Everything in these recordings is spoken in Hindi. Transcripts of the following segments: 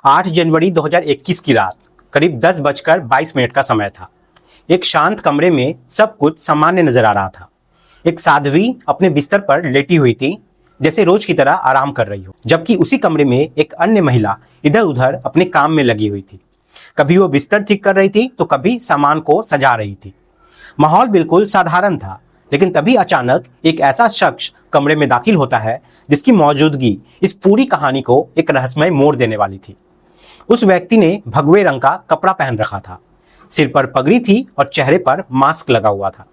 8 जनवरी 2021 की रात करीब 10:22 का समय था। एक शांत कमरे में सब कुछ सामान्य नजर आ रहा था। एक साध्वी अपने बिस्तर पर लेटी हुई थी, जैसे रोज की तरह आराम कर रही हो, जबकि उसी कमरे में एक अन्य महिला इधर उधर अपने काम में लगी हुई थी। कभी वो बिस्तर ठीक कर रही थी तो कभी सामान को सजा रही थी। माहौल बिल्कुल साधारण था, लेकिन तभी अचानक एक ऐसा शख्स कमरे में दाखिल होता है जिसकी मौजूदगी इस पूरी कहानी को एक रहस्यमय मोड़ देने वाली थी। उस व्यक्ति ने भगवे रंग का कपड़ा पहन रखा था, सिर पर पगड़ी थी और चेहरे पर मास्क लगा हुआ था।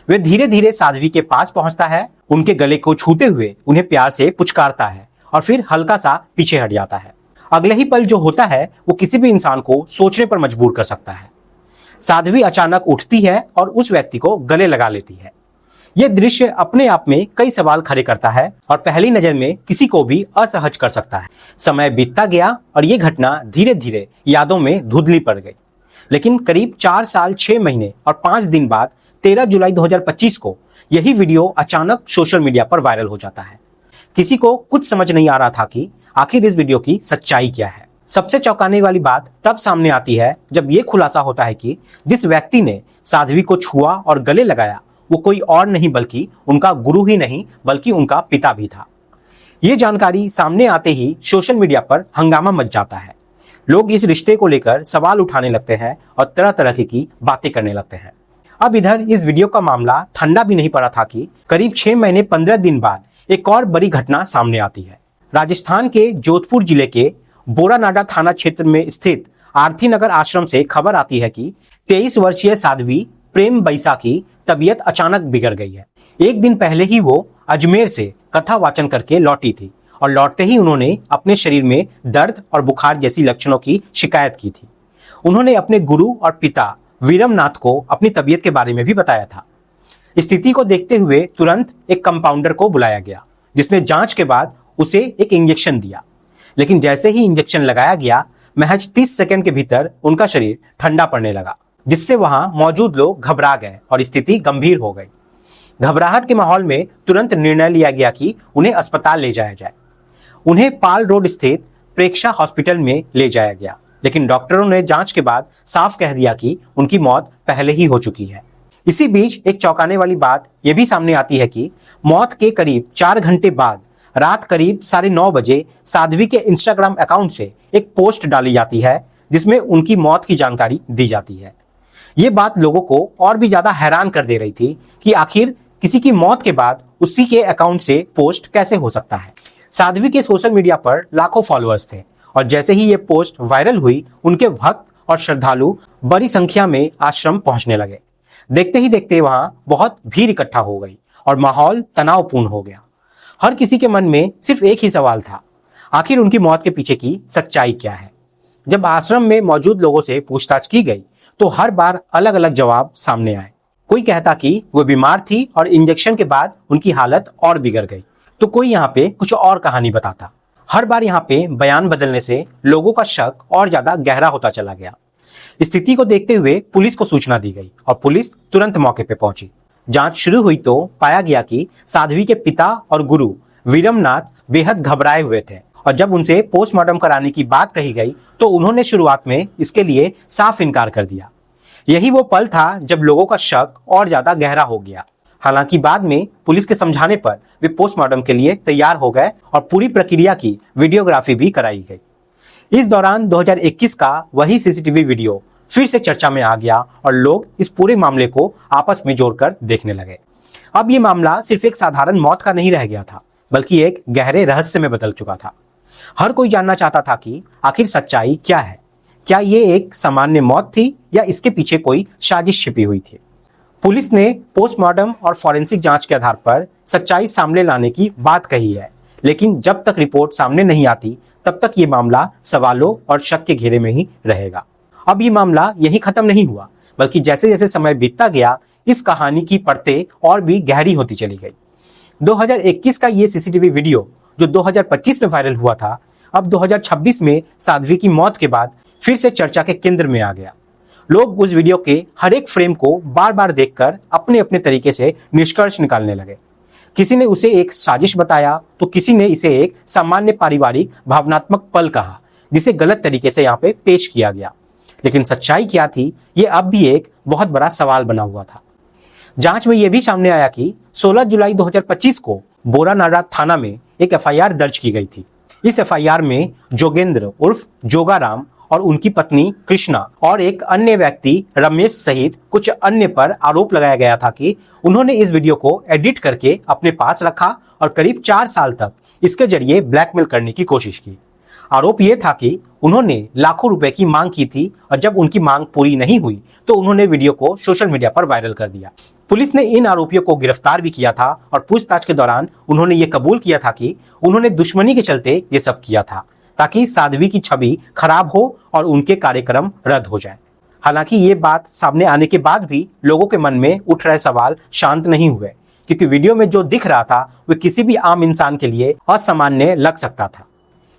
वे धीरे धीरे साध्वी के पास पहुंचता है, उनके गले को छूते हुए उन्हें प्यार से पुचकारता है और फिर हल्का सा पीछे हट जाता है। अगले ही पल जो होता है वो किसी भी इंसान को सोचने पर मजबूर कर सकता है। साध्वी अचानक उठती है और उस व्यक्ति को गले लगा लेती है। यह दृश्य अपने आप में कई सवाल खड़े करता है और पहली नजर में किसी को भी असहज कर सकता है। समय बीतता गया और यह घटना धीरे धीरे यादों में धुंधली पड़ गई। लेकिन करीब 4 साल 6 महीने और 5 दिन बाद 13 जुलाई 2025 को यही वीडियो अचानक सोशल मीडिया पर वायरल हो जाता है। किसी को कुछ समझ नहीं आ रहा था कि आखिर इस वीडियो की सच्चाई क्या है। सबसे चौंकाने वाली बात तब सामने आती है जब यह खुलासा होता है कि जिस व्यक्ति ने साध्वी को छुआ और गले लगाया वो कोई और नहीं बल्कि उनका गुरु ही नहीं बल्कि उनका पिता भी था। ये जानकारी सामने आते ही सोशल मीडिया पर हंगामा मच जाता है। लोग इस रिश्ते को लेकर सवाल उठाने लगते हैं और तरह तरह की बातें करने लगते हैं। अब इधर इस वीडियो का मामला ठंडा भी नहीं पड़ा था कि करीब 6 महीने 15 दिन बाद एक और बड़ी घटना सामने आती है। राजस्थान के जोधपुर जिले के बोरानाडा थाना क्षेत्र में स्थित आरती नगर आश्रम से खबर आती है कि 23 वर्षीय साध्वी प्रेम बैसा की तबीयत अचानक बिगड़ गई है। एक दिन पहले ही वो अजमेर से कथा वाचन करके लौटी थी और लौटते ही उन्होंने अपने शरीर में दर्द और बुखार जैसी लक्षणों की शिकायत की थी। उन्होंने अपने गुरु और पिता वीरमनाथ को अपनी तबीयत के बारे में भी बताया था। स्थिति को देखते हुए तुरंत एक कंपाउंडर को बुलाया गया, जिसने जांच के बाद उसे एक इंजेक्शन दिया। लेकिन जैसे ही इंजेक्शन लगाया गया, महज 30 सेकंड के भीतर उनका शरीर ठंडा पड़ने लगा, जिससे वहां मौजूद लोग घबरा गए और स्थिति गंभीर हो गई। घबराहट के माहौल में तुरंत निर्णय लिया गया कि उन्हें अस्पताल ले जाया जाए। उन्हें पाल रोड स्थित प्रेक्षा हॉस्पिटल में ले जाया गया, लेकिन डॉक्टरों ने जांच के बाद साफ कह दिया कि उनकी मौत पहले ही हो चुकी है। इसी बीच एक चौंकाने वाली बात यह भी सामने आती है कि मौत के करीब 4 घंटे बाद रात करीब 9:30 बजे साध्वी के इंस्टाग्राम अकाउंट से एक पोस्ट डाली जाती है, जिसमें उनकी मौत की जानकारी दी जाती है। ये बात लोगों को और भी ज्यादा हैरान कर दे रही थी कि आखिर किसी की मौत के बाद उसी के अकाउंट से पोस्ट कैसे हो सकता है। साध्वी के सोशल मीडिया पर लाखों फॉलोअर्स थे और जैसे ही ये पोस्ट वायरल हुई, उनके भक्त और श्रद्धालु बड़ी संख्या में आश्रम पहुंचने लगे। देखते ही देखते वहां बहुत भीड़ इकट्ठा हो गई और माहौल तनावपूर्ण हो गया। हर किसी के मन में सिर्फ एक ही सवाल था, आखिर उनकी मौत के पीछे की सच्चाई क्या है। जब आश्रम में मौजूद लोगों से पूछताछ की गई तो हर बार अलग अलग जवाब सामने आए। कोई कहता कि वो बीमार थी और इंजेक्शन के बाद उनकी हालत और बिगड़ गई, तो कोई यहाँ पे कुछ और कहानी बताता। हर बार यहाँ पे बयान बदलने से लोगों का शक और ज्यादा गहरा होता चला गया। स्थिति को देखते हुए पुलिस को सूचना दी गई और पुलिस तुरंत मौके पे पहुंची। जांच शुरू हुई तो पाया गया कि साध्वी के पिता और गुरु वीरमनाथ बेहद घबराए हुए थे और जब उनसे पोस्टमार्टम कराने की बात कही गई तो उन्होंने शुरुआत में इसके लिए साफ इनकार कर दिया। यही वो पल था जब लोगों का शक और ज्यादा गहरा हो गया। हालांकि बाद में पुलिस के समझाने पर वे पोस्टमार्टम के लिए तैयार हो गए और पूरी प्रक्रिया की वीडियोग्राफी भी कराई गई। इस दौरान 2021 का वही सीसीटीवी वीडियो फिर से चर्चा में आ गया और लोग इस पूरे मामले को आपस में जोड़कर देखने लगे। अब ये मामला सिर्फ एक साधारण मौत का नहीं रह गया था, बल्कि एक गहरे रहस्य में बदल चुका था। हर कोई जानना चाहता था कि आखिर सच्चाई क्या है। क्या ये एक सामान्य मौत थी या इसके पीछे कोई साजिश छिपी हुई थी। पुलिस ने पोस्टमार्टम और फॉरेंसिक जांच के आधार पर सच्चाई सामने लाने की बात कही है, लेकिन जब तक रिपोर्ट सामने नहीं आती तब तक ये मामला सवालों और शक के घेरे में ही रहेगा। अब ये मामला यही खत्म नहीं हुआ, बल्कि जैसे जैसे समय बीतता गया इस कहानी की परतें और भी गहरी होती चली गई। 2021 का ये सीसीटीवी वीडियो जो 2025 में वायरल हुआ था, अब 2026 में साध्वी की मौत के बाद फिर से चर्चा के केंद्र में आ गया। लोग उस वीडियो के हर एक फ्रेम को बार बार देखकर अपने अपने तरीके से निष्कर्ष निकालने लगे। किसी ने उसे एक साजिश बताया तो किसी ने इसे एक सामान्य पारिवारिक भावनात्मक पल कहा, जिसे गलत तरीके से यहाँ पे पेश किया गया। लेकिन सच्चाई क्या थी, ये अब भी एक बहुत बड़ा सवाल बना हुआ था। जांच में यह भी सामने आया कि 16 जुलाई 2025 को बोरानाडा थाना में एक एफआईआर दर्ज की गई थी। इस एफआईआर में जोगेंद्र उर्फ जोगाराम और उनकी पत्नी कृष्णा और एक अन्य व्यक्ति रमेश सहित कुछ अन्य पर आरोप लगाया गया था कि उन्होंने इस वीडियो को एडिट करके अपने पास रखा और करीब 4 साल तक इसके जरिए ब्लैकमेल करने की कोशिश की। आरोप यह था कि उन्होंने लाखों रुपए की मांग की थी और जब उनकी मांग पूरी नहीं हुई तो उन्होंने वीडियो को सोशल मीडिया पर वायरल कर दिया। पुलिस ने इन आरोपियों को गिरफ्तार भी किया था और पूछताछ के दौरान उन्होंने ये कबूल किया था कि उन्होंने दुश्मनी के चलते ये सब किया था, ताकि साध्वी की छवि खराब हो और उनके कार्यक्रम रद्द हो जाए। हालांकि ये बात सामने आने के बाद भी लोगों के मन में उठ रहे सवाल शांत नहीं हुए, क्योंकि वीडियो में जो दिख रहा था वह किसी भी आम इंसान के लिए असामान्य लग सकता था।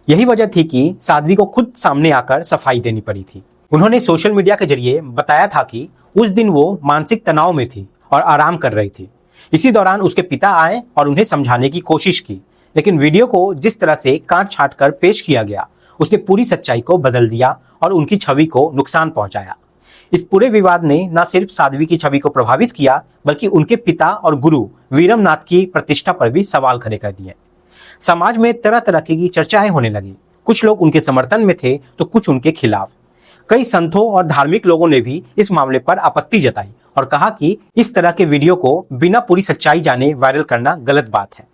यही वजह थी कि साध्वी को खुद सामने आकर सफाई देनी पड़ी थी। उन्होंने सोशल मीडिया के जरिए बताया था कि उस दिन वो मानसिक तनाव में थी और आराम कर रही थी। इसी दौरान उसके पिता आए और उन्हें समझाने की कोशिश की, लेकिन वीडियो को जिस तरह से काट छाट कर पेश किया गया उसने पूरी सच्चाई को बदल दिया और उनकी छवि को नुकसान पहुंचाया। इस पूरे विवाद ने न सिर्फ साध्वी की छवि को प्रभावित किया, बल्कि उनके पिता और गुरु वीरमनाथ की प्रतिष्ठा पर भी सवाल खड़े कर दिए। समाज में तरह तरह की चर्चाएं होने लगी। कुछ लोग उनके समर्थन में थे तो कुछ उनके खिलाफ। कई संतों और धार्मिक लोगों ने भी इस मामले पर आपत्ति जताई और कहा कि इस तरह के वीडियो को बिना पूरी सच्चाई जाने वायरल करना गलत बात है।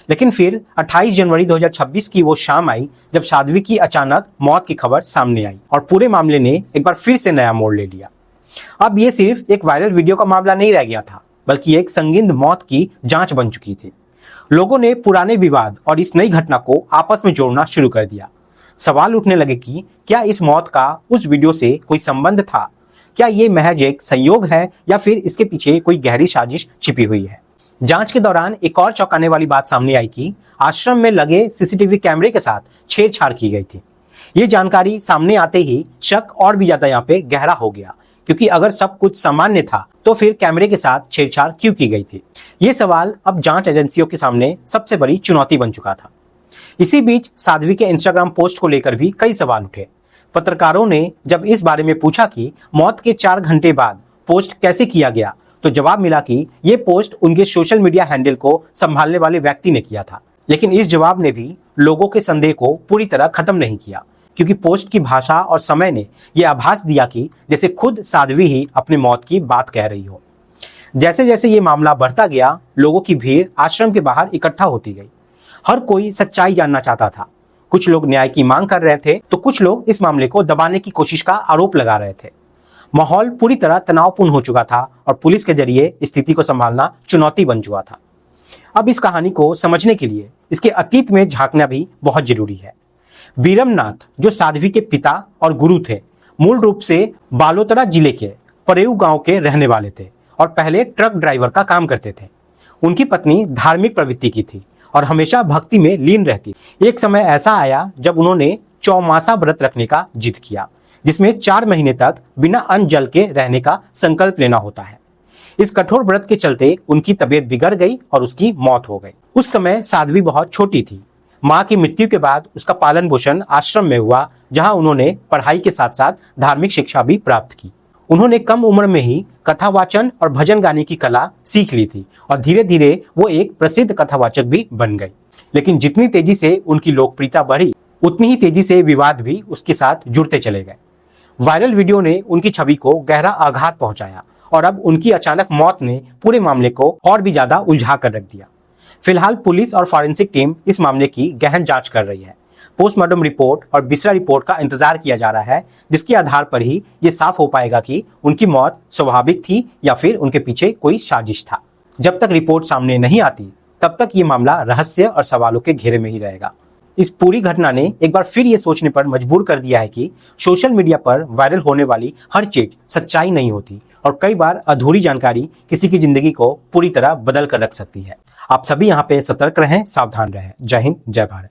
लेकिन फिर 28 जनवरी 2026 की वो शाम आई जब साध्वी की अचानक मौत की खबर सामने आई और पूरे मामले ने एक बार फिर से नया मोड़ ले लिया। अब ये सिर्फ एक वायरल वीडियो का मामला नहीं रह गया था, बल्कि एक संगीन मौत की जांच बन चुकी थी। लोगों ने पुराने विवाद और इस नई घटना को आपस में जोड़ना शुरू कर दिया। सवाल उठने लगे कि क्या इस मौत का उस वीडियो से कोई संबंध था? क्या ये महज एक संयोग है या फिर इसके पीछे कोई गहरी साजिश छिपी हुई है? जांच के दौरान एक और चौंकाने वाली बात सामने आई कि आश्रम में लगे सीसीटीवी कैमरे के साथ छेड़छाड़ की गई थी। ये जानकारी सामने आते ही शक और भी ज्यादा यहाँ पे गहरा हो गया, क्योंकि अगर सब कुछ सामान्य था तो फिर कैमरे के साथ छेड़छाड़ क्यों की गई थी? ये सवाल अब जांच एजेंसियों के सामने सबसे बड़ी चुनौती बन चुका था। इसी बीच साध्वी के इंस्टाग्राम पोस्ट को लेकर भी कई सवाल उठे। पत्रकारों ने जब इस बारे में पूछा कि मौत के 4 घंटे बाद पोस्ट कैसे किया गया, तो जवाब मिला कि यह पोस्ट उनके सोशल मीडिया हैंडल को संभालने वाले व्यक्ति ने किया था। लेकिन इस जवाब ने भी लोगों के संदेह को पूरी तरह खत्म नहीं किया, क्योंकि पोस्ट की भाषा और समय ने यह आभास दिया कि जैसे खुद साध्वी ही अपनी मौत की बात कह रही हो। जैसे जैसे ये मामला बढ़ता गया, लोगों की भीड़ आश्रम के बाहर इकट्ठा होती गई। हर कोई सच्चाई जानना चाहता था। कुछ लोग न्याय की मांग कर रहे थे तो कुछ लोग इस मामले को दबाने की कोशिश का आरोप लगा रहे थे। माहौल पूरी तरह तनावपूर्ण हो चुका था और पुलिस के जरिए स्थिति को संभालना चुनौती बन चुका था। अब इस कहानी को समझने के लिए इसके अतीत में झांकना भी बहुत जरूरी है। वीरमनाथ, जो साध्वी के पिता और गुरु थे, मूल रूप से बालोतरा जिले के परेऊ गांव के रहने वाले थे और पहले ट्रक ड्राइवर का काम करते थे। उनकी पत्नी धार्मिक प्रवृत्ति की थी और हमेशा भक्ति में लीन रहती। एक समय ऐसा आया जब उन्होंने चौमासा व्रत रखने का जिद किया, जिसमें 4 महीने तक बिना अन्न जल के रहने का संकल्प लेना होता है। इस कठोर व्रत के चलते उनकी तबीयत बिगड़ गई और उसकी मौत हो गई। उस समय साध्वी बहुत छोटी थी। माँ की मृत्यु के बाद उसका पालन पोषण आश्रम में हुआ, जहाँ उन्होंने पढ़ाई के साथ साथ धार्मिक शिक्षा भी प्राप्त की। उन्होंने कम उम्र में ही कथावाचन और भजन गाने की कला सीख ली थी और धीरे धीरे वो एक प्रसिद्ध कथावाचक भी बन गई। लेकिन जितनी तेजी से उनकी लोकप्रियता बढ़ी, उतनी ही तेजी से विवाद भी उसके साथ जुड़ते चले गए। वायरल वीडियो ने उनकी छवि को गहरा आघात पहुंचाया और अब उनकी अचानक मौत ने पूरे मामले को और भी ज्यादा उलझा कर रख दिया। फिलहाल पुलिस और फॉरेंसिक टीम इस मामले की गहन जांच कर रही है। पोस्टमार्टम रिपोर्ट और बिस्रा रिपोर्ट का इंतजार किया जा रहा है, जिसके आधार पर ही ये साफ हो पाएगा कि उनकी मौत स्वाभाविक थी या फिर उनके पीछे कोई साजिश था। जब तक रिपोर्ट सामने नहीं आती, तब तक ये मामला रहस्य और सवालों के घेरे में ही रहेगा। इस पूरी घटना ने एक बार फिर ये सोचने पर मजबूर कर दिया है कि सोशल मीडिया पर वायरल होने वाली हर चीज सच्चाई नहीं होती और कई बार अधूरी जानकारी किसी की जिंदगी को पूरी तरह बदल कर रख सकती है। आप सभी यहाँ पे सतर्क रहें, सावधान रहें। जय हिंद, जय भारत।